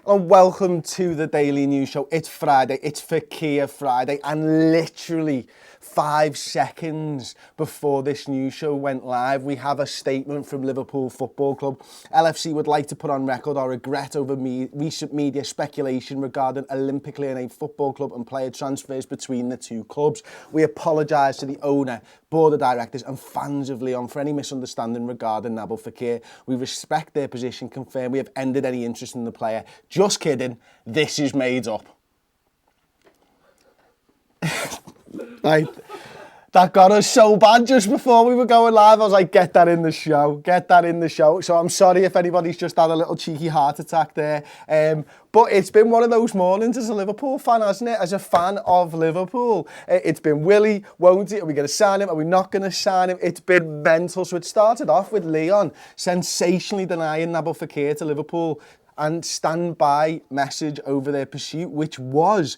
And welcome to the Daily News Show. It's Friday, it's Fekir Friday, and literally 5 seconds before this news show went live, we have a statement from Liverpool Football Club. LFC would like to put on record our regret over recent media speculation regarding Olympique Lyon Football Club and player transfers between the two clubs. We apologise to the owner, board of directors and fans of Lyon for any misunderstanding regarding Nabil Fekir. We respect their position, confirm we have ended any interest in the player. Just kidding, this is made up. Right. That got us so bad just before we were going live. I was like, get that in the show, get that in the show. So I'm sorry if anybody's just had a little cheeky heart attack there. But it's been one of those mornings as a Liverpool fan, hasn't it? As a fan of Liverpool. It's been Willie, won't it? Are we going to sign him? Are we not going to sign him? It's been mental. So it started off with Lyon sensationally denying Nabil Fekir to Liverpool and stand-by message over their pursuit, which was...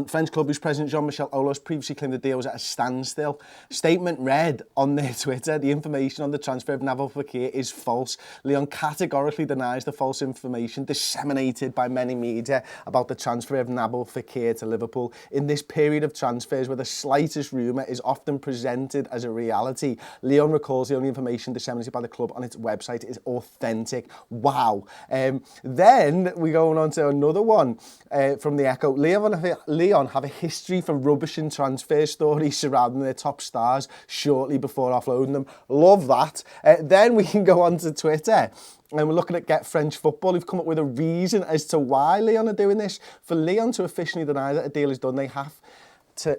French club whose president Jean-Michel Aulas previously claimed the deal was at a standstill. Statement read on their Twitter, the information on the transfer of Nabil Fekir is false. Lyon categorically denies the false information disseminated by many media about the transfer of Nabil Fekir to Liverpool. In this period of transfers where the slightest rumour is often presented as a reality, Lyon recalls the only information disseminated by the club on its website is authentic. Wow. Then we're going on to another one from the Echo. Lyon have a history for rubbishing transfer stories surrounding their top stars shortly before offloading them. Love that. Then we can go on to Twitter. And we're looking at Get French Football, who've come up with a reason as to why Lyon are doing this. For Lyon to officially deny that a deal is done, they have for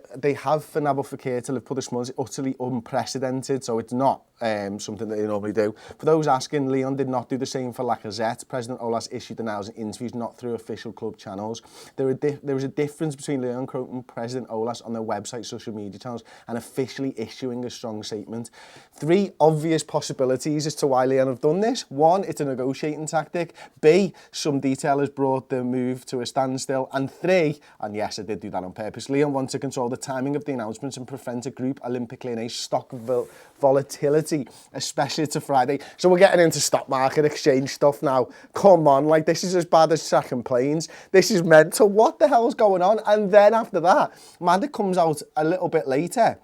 Nabil Fekir to Liverpool this month is utterly unprecedented, so it's not something that they normally do. For those asking, Lyon did not do the same for Lacazette. President Aulas issued the announcement in interviews not through official club channels. There was a difference between Lyon quoting President Aulas on their website, social media channels, and officially issuing a strong statement. 3 obvious possibilities as to why Lyon have done this. 1, it's a negotiating tactic. B, some detail has brought the move to a standstill. And 3, and yes, I did do that on purpose, Lyon want to control the timing of the announcements and prevent a group Olympique Lyon stock volatility, especially to Friday. So we're getting into stock market exchange stuff now. Come on, like this is as bad as sacking planes. This is mental. What the hell's going on? And then after that, Maddie comes out a little bit later.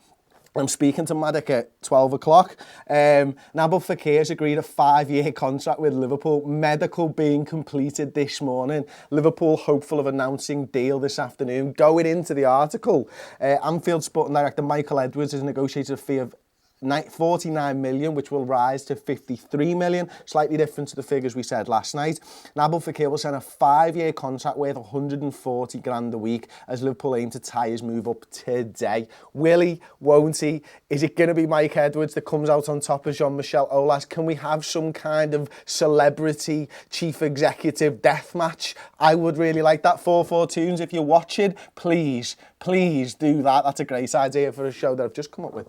I'm speaking to Maddie at 12 o'clock. Nabil Fekir has agreed a 5-year contract with Liverpool. Medical being completed this morning. Liverpool hopeful of announcing deal this afternoon. Going into the article, Anfield Sporting Director Michael Edwards has negotiated a fee of 49 million, which will rise to 53 million, slightly different to the figures we said last night. Nabil Fekir will sign a 5-year contract worth 140 grand a week as Liverpool aim to tie his move up today. Will he? Won't he? Is it going to be Mike Edwards that comes out on top of Jean-Michel Aulas? Can we have some kind of celebrity chief executive death match? I would really like that. 442s, if you're watching, please do that. That's a great idea for a show that I've just come up with.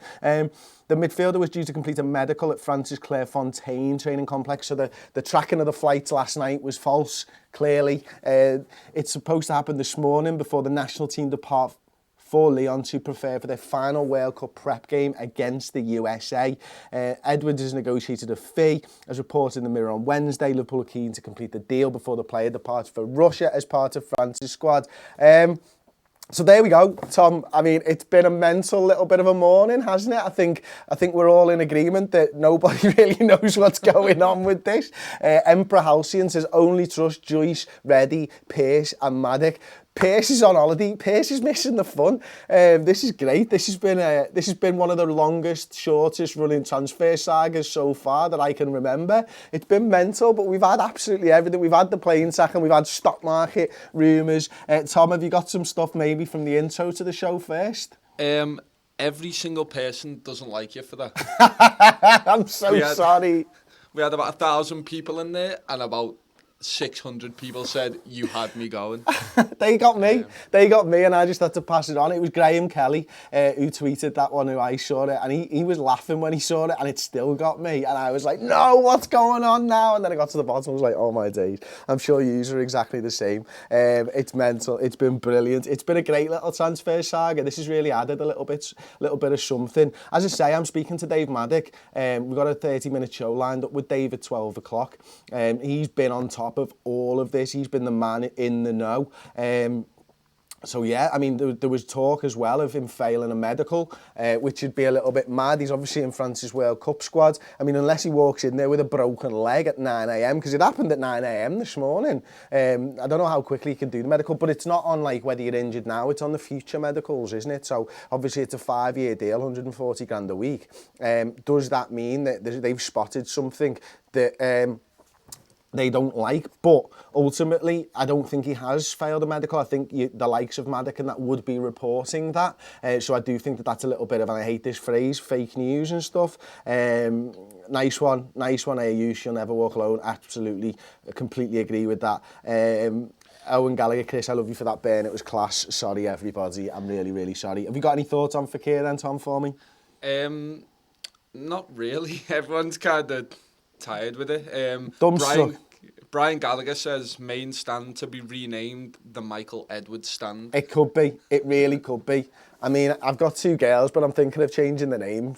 The midfielder was due to complete a medical at Francis Clairefontaine training complex, so the tracking of the flights last night was false, clearly. It's supposed to happen this morning before the national team depart for Lyon to prepare for their final World Cup prep game against the USA. Edwards has negotiated a fee, as reported in the Mirror on Wednesday. Liverpool are keen to complete the deal before the player departs for Russia as part of France's squad. So there we go, Tom. I mean, it's been a mental little bit of a morning, hasn't it? I think we're all in agreement that nobody really knows what's going on with this. Emperor Halcyon says only trust Joyce, Reddy, Pearce and Maddock. Pearce is on holiday. Pearce is missing the fun. This is great. This has been one of the longest, shortest running transfer sagas so far that I can remember. It's been mental, but we've had absolutely everything. We've had the plane sack and we've had stock market rumours. Tom, have you got some stuff maybe from the intro to the show first? Every single person doesn't like you for that. I'm so sorry. We had about 1,000 people in there and about 600 people said you had me going. They got me. They got me, and I just had to pass it on. It was Graham Kelly who tweeted that one, who I saw it, and he was laughing when he saw it, and it still got me. And I was like, no, what's going on now? And then I got to the bottom, I was like, oh my days. I'm sure yous are exactly the same. It's mental. It's been brilliant. It's been a great little transfer saga. This has really added a little bit of something. As I say, I'm speaking to Dave Maddock. We've got a 30-minute show lined up with Dave at 12 o'clock. He's been on top top of all of this. He's been the man in the know. So yeah, I mean, there was talk as well of him failing a medical, which would be a little bit mad. He's obviously in France's World Cup squad. I mean, unless he walks in there with a broken leg at 9 a.m, because it happened at 9 a.m. this morning. I don't know how quickly he can do the medical, but it's not on like whether you're injured now, it's on the future medicals, isn't it? So obviously it's a 5-year deal, 140 grand a week. Does that mean that they've spotted something that they don't like? But ultimately, I don't think he has failed a medical. I think the likes of Maddocks and that would be reporting that. So I do think that that's a little bit of, and I hate this phrase, fake news and stuff. Nice one, Ayush, you'll never walk alone. Absolutely, completely agree with that. Owen Gallagher, Chris, I love you for that burn. It was class. Sorry, everybody. I'm really, really sorry. Have you got any thoughts on Fekir then, Tom, for me? Not really. Everyone's kind of tired with it. Dumb suck. Brian Gallagher says main stand to be renamed the Michael Edwards stand. It could be. It really could be. I mean, I've got 2 girls, but I'm thinking of changing the name,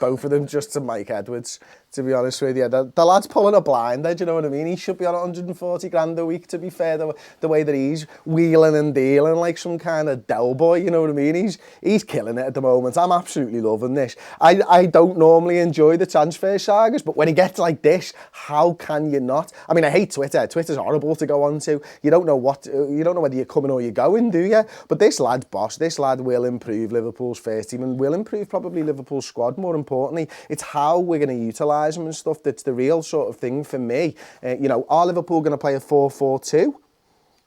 both of them, just to Mike Edwards, to be honest with you. The lad's pulling a blinder, do you know what I mean? He should be on 140 grand a week, to be fair, the way that he's wheeling and dealing like some kind of Del boy, you know what I mean? He's killing it at the moment. I'm absolutely loving this. I don't normally enjoy the transfer sagas, but when he gets like this, how can you not? I mean, I hate Twitter. Twitter's horrible to go on to. You don't know whether you're coming or you're going, do you? But this lad's boss. This lad will improve Liverpool's first team and will improve probably Liverpool's squad, more importantly. It's how we're going to utilise him and stuff that's the real sort of thing for me. You know, are Liverpool going to play a 4-4-2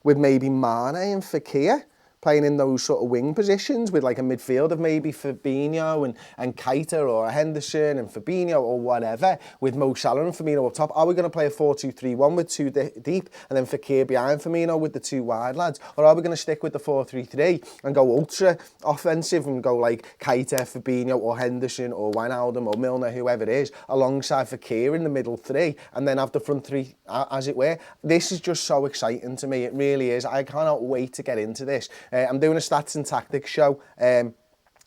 with maybe Mane and Fekir playing in those sort of wing positions with like a midfield of maybe Fabinho and Keita or Henderson and Fabinho or whatever, with Mo Salah and Firmino up top? Are we going to play a 4-2-3-1 with 2 deep and then Fekir behind Firmino with the 2 wide lads? Or are we going to stick with the 4-3-3 and go ultra offensive and go like Keita, Fabinho or Henderson or Wijnaldum or Milner, whoever it is, alongside Fekir in the middle 3 and then have the front 3 as it were? This is just so exciting to me. It really is. I cannot wait to get into this. I'm doing a stats and tactics show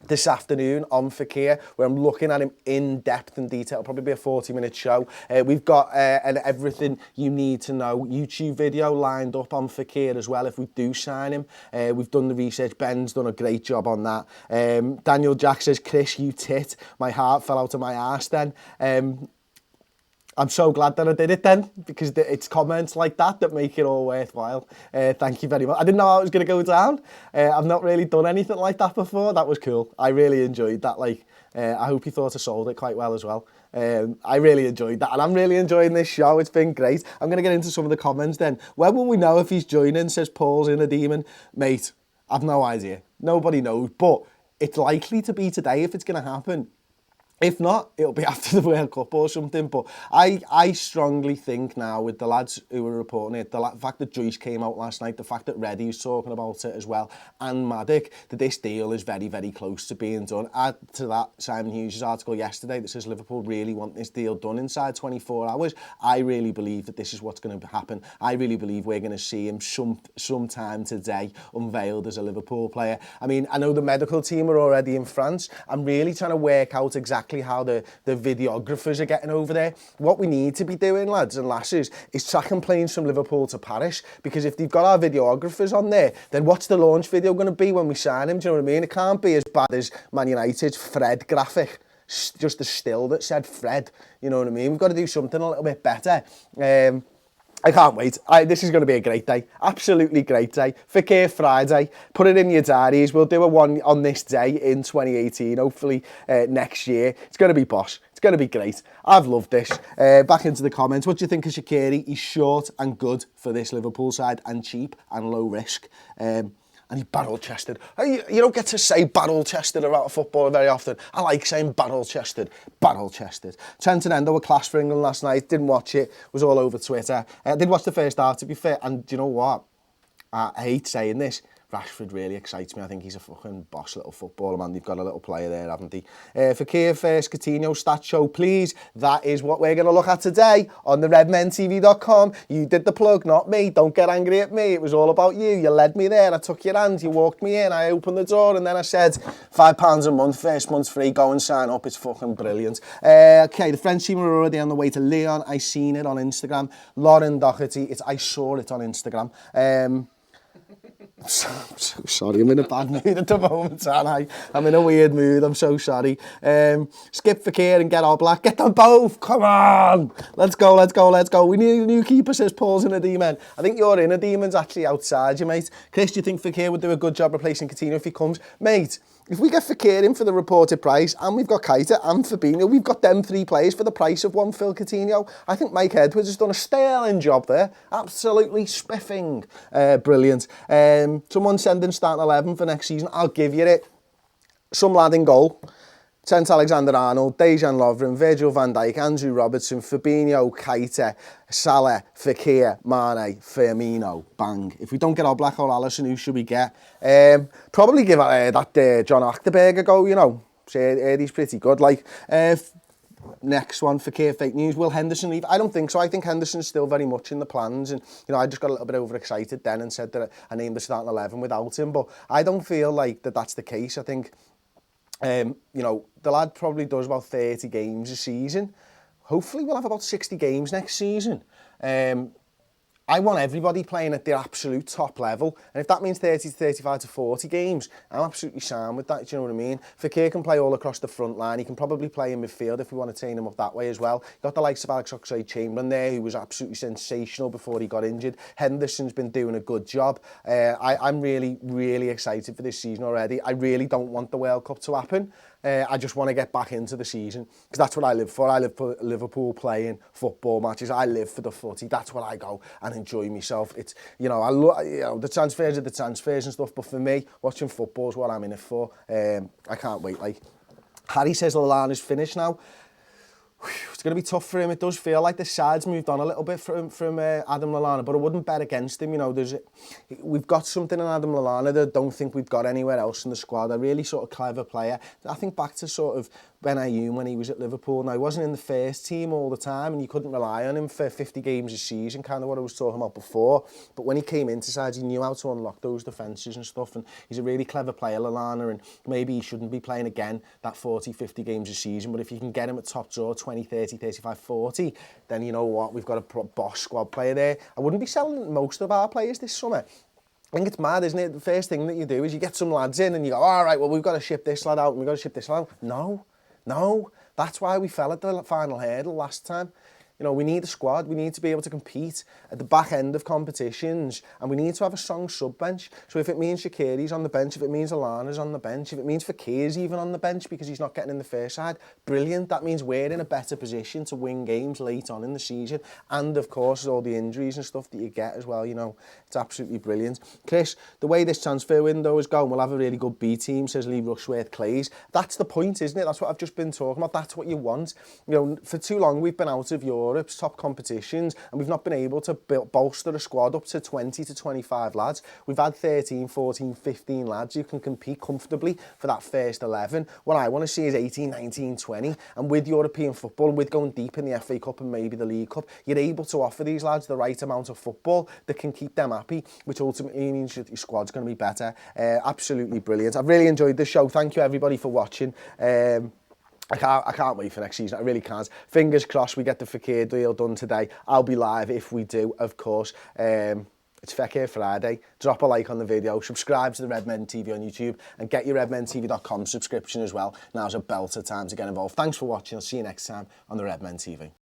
this afternoon on Fekir, where I'm looking at him in depth and detail. It'll probably be a 40-minute show. We've got an everything you need to know YouTube video lined up on Fekir as well if we do sign him. We've done the research. Ben's done a great job on that. Daniel Jack says, Chris, you tit. My heart fell out of my arse then. I'm so glad that I did it then, because it's comments like that make it all worthwhile. Thank you very much. I didn't know how it was going to go down. I've not really done anything like that before. That was cool. I really enjoyed that. I hope you thought I sold it quite well as well. I really enjoyed that, and I'm really enjoying this show. It's been great. I'm going to get into some of the comments then. When will we know if he's joining, says Paul's in a demon. Mate, I've no idea. Nobody knows, but it's likely to be today if it's going to happen. If not, it'll be after the World Cup or something. But I strongly think now, with the lads who were reporting it, the fact that Joyce came out last night, the fact that Reddy's talking about it as well, and Maddocks, that this deal is very, very close to being done. Add to that Simon Hughes' article yesterday that says Liverpool really want this deal done inside 24 hours. I really believe that this is what's going to happen. I really believe we're going to see him sometime today unveiled as a Liverpool player. I mean, I know the medical team are already in France. I'm really trying to work out exactly how the videographers are getting over there. What we need to be doing, lads and lasses, is tracking planes from Liverpool to Paris, because if they've got our videographers on there, then what's the launch video going to be when we sign him? Do you know what I mean? It can't be as bad as Man United's Fred graphic, just a still that said Fred. You know what I mean? We've got to do something a little bit better. I can't wait. This is going to be a great day. Absolutely great day. Fekir Friday. Put it in your diaries. We'll do a one on this day in 2018, hopefully next year. It's going to be boss. It's going to be great. I've loved this. Back into the comments. What do you think of Shaqiri? He's short and good for this Liverpool side, and cheap and low risk. And he's barrel-chested. You don't get to say barrel-chested about a footballer very often. I like saying barrel-chested. Barrel-chested. Trent and Endo were class for England last night. Didn't watch it. Was all over Twitter. I did watch the first half, to be fair. And do you know what? I hate saying this. Rashford really excites me. I think he's a fucking boss little footballer, man. They've got a little player there, haven't they? Fekir first, Coutinho stat show, please. That is what we're going to look at today on the redmentv.com. You did the plug, not me. Don't get angry at me. It was all about you. You led me there. I took your hand. You walked me in. I opened the door and then I said, £5 a month, first month's free. Go and sign up. It's fucking brilliant. Okay, the French team are already on the way to Lyon. I seen it on Instagram. Lauren Doherty. I saw it on Instagram. I'm so sorry, I'm in a bad mood at the moment, aren't I? I'm in a weird mood, I'm so sorry. Skip Fekir and get Oblak. Get them both, come on! Let's go, let's go, let's go. We need a new keeper, says Paul's in a demon. I think your inner demon's actually outside you, mate. Chris, do you think Fekir would do a good job replacing Coutinho if he comes? Mate, if we get Fekir in for the reported price, and we've got Keita and Fabinho, we've got them 3 players for the price of one Phil Coutinho. I think Mike Edwards has done a sterling job there. Absolutely spiffing. Brilliant. Someone sending starting 11 for next season. I'll give you it. Some lad in goal. Trent Alexander-Arnold, Dejan Lovren, Virgil van Dijk, Andrew Robertson, Fabinho, Keita, Salah, Fekir, Mane, Firmino. Bang. If we don't get Oblak or Alisson, who should we get? Probably give that John Achterberg a go, you know. He's pretty good. Like, next one, Fekir fake news. Will Henderson leave? I don't think so. I think Henderson's still very much in the plans. And, you know, I just got a little bit overexcited then and said that I named the starting 11 without him. But I don't feel like that's the case. I think, you know, the lad probably does about 30 games a season. Hopefully we'll have about 60 games next season. I want everybody playing at their absolute top level. And if that means 30 to 35 to 40 games, I'm absolutely sound with that, do you know what I mean? Fekir can play all across the front line. He can probably play in midfield if we want to train him up that way as well. You've got the likes of Alex Oxlade-Chamberlain there, who was absolutely sensational before he got injured. Henderson's been doing a good job. I'm really, really excited for this season already. I really don't want the World Cup to happen. I just want to get back into the season because that's what I live for. I live for Liverpool playing football matches. I live for the footy. That's what I go and enjoy myself. It's, you know, the transfers are the transfers and stuff, but for me, watching football is what I'm in it for. I can't wait. Like, Harry says Lallana's finished now. It's going to be tough for him. It does feel like the side's moved on a little bit from Adam Lallana, but I wouldn't bet against him. You know, we've got something in Adam Lallana that I don't think we've got anywhere else in the squad. A really sort of clever player. I think back to sort of Ben Ayoun when he was at Liverpool. Now, he wasn't in the first team all the time, and you couldn't rely on him for 50 games a season, kind of what I was talking about before. But when he came into sides, he knew how to unlock those defences and stuff, and he's a really clever player, Lallana, and maybe he shouldn't be playing again that 40, 50 games a season, but if you can get him at top draw, 20, 30, 35, 40, then you know what, we've got a boss squad player there. I wouldn't be selling most of our players this summer. I think it's mad, isn't it? The first thing that you do is you get some lads in and you go, all right, well, we've got to ship this lad out and we've got to ship this lad out. No, that's why we fell at the final hurdle last time. You know, we need a squad. We need to be able to compete at the back end of competitions, and we need to have a strong sub-bench. So if it means Shaqiri's on the bench, if it means Alana's on the bench, if it means Fekir's even on the bench because he's not getting in the first side, brilliant. That means we're in a better position to win games late on in the season. And of course, all the injuries and stuff that you get as well, you know, it's absolutely brilliant. Chris, the way this transfer window is going, we'll have a really good B team, says Lee Rushworth-Clays. That's the point, isn't it? That's what I've just been talking about. That's what you want. You know, for too long, we've been out of Europe's top competitions and we've not been able to bolster a squad up to 20 to 25 lads. We've had 13, 14, 15 lads who can compete comfortably for that first 11. What I want to see is 18, 19, 20, and with European football and with going deep in the FA Cup and maybe the League Cup, you're able to offer these lads the right amount of football that can keep them happy, which ultimately means your squad's going to be better. Absolutely brilliant. I've really enjoyed the show. Thank you everybody for watching. I can't wait for next season. I really can't. Fingers crossed we get the Fekir deal done today. I'll be live if we do, of course. It's Fekir Friday. Drop a like on the video. Subscribe to the Redmen TV on YouTube and get your redmentv.com subscription as well. Now's a belter time to get involved. Thanks for watching. I'll see you next time on the Redmen TV.